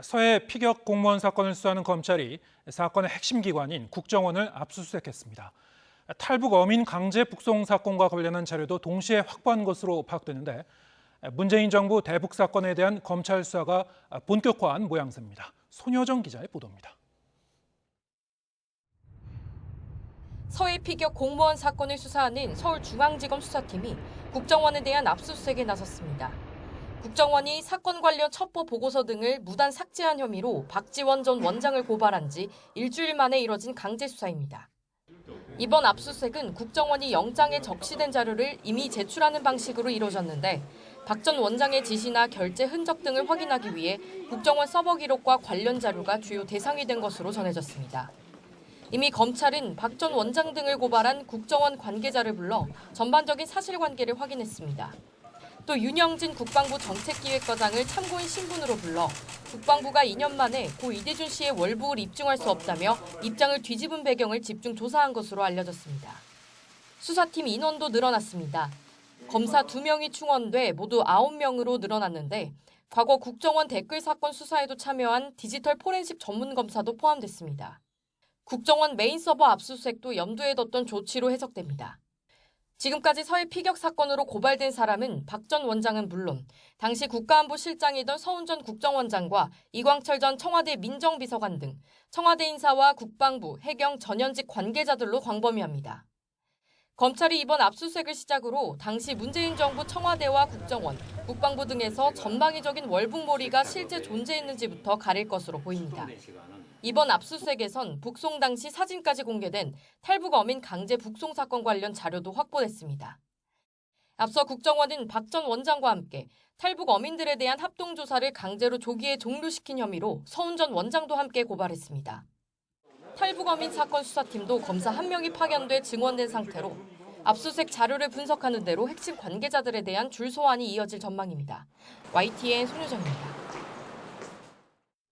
서해 피격 공무원 사건을 수사하는 검찰이 사건의 핵심 기관인 국정원을 압수수색했습니다. 탈북 어민 강제 북송 사건과 관련한 자료도 동시에 확보한 것으로 파악되는데 문재인 정부 대북 사건에 대한 검찰 수사가 본격화한 모양새입니다. 손효정 기자의 보도입니다. 서해 피격 공무원 사건을 수사하는 서울중앙지검 수사팀이 국정원에 대한 압수수색에 나섰습니다. 국정원이 사건 관련 첩보 보고서 등을 무단 삭제한 혐의로 박지원 전 원장을 고발한 지 일주일 만에 이뤄진 강제 수사입니다. 이번 압수수색은 국정원이 영장에 적시된 자료를 이미 제출하는 방식으로 이뤄졌는데 박 전 원장의 지시나 결제 흔적 등을 확인하기 위해 국정원 서버 기록과 관련 자료가 주요 대상이 된 것으로 전해졌습니다. 이미 검찰은 박 전 원장 등을 고발한 국정원 관계자를 불러 전반적인 사실관계를 확인했습니다. 또 윤영진 국방부 정책기획과장을 참고인 신분으로 불러 국방부가 2년 만에 고 이대준 씨의 월북을 입증할 수 없다며 입장을 뒤집은 배경을 집중 조사한 것으로 알려졌습니다. 수사팀 인원도 늘어났습니다. 검사 2명이 충원돼 모두 9명으로 늘어났는데 과거 국정원 댓글 사건 수사에도 참여한 디지털 포렌식 전문 검사도 포함됐습니다. 국정원 메인 서버 압수수색도 염두에 뒀던 조치로 해석됩니다. 지금까지 서해 피격 사건으로 고발된 사람은 박 전 원장은 물론 당시 국가안보실장이던 서훈 전 국정원장과 이광철 전 청와대 민정비서관 등 청와대 인사와 국방부, 해경 전현직 관계자들로 광범위합니다. 검찰이 이번 압수수색을 시작으로 당시 문재인 정부 청와대와 국정원, 국방부 등에서 전방위적인 월북몰이가 실제 존재했는지부터 가릴 것으로 보입니다. 이번 압수수색에선 북송 당시 사진까지 공개된 탈북 어민 강제 북송 사건 관련 자료도 확보됐습니다. 앞서 국정원은 박 전 원장과 함께 탈북 어민들에 대한 합동조사를 강제로 조기에 종료시킨 혐의로 서훈 전 원장도 함께 고발했습니다. 탈북 어민 사건 수사팀도 검사 1명이 파견돼 증원된 상태로 압수수색 자료를 분석하는 대로 핵심 관계자들에 대한 줄 소환이 이어질 전망입니다. YTN 손효정입니다.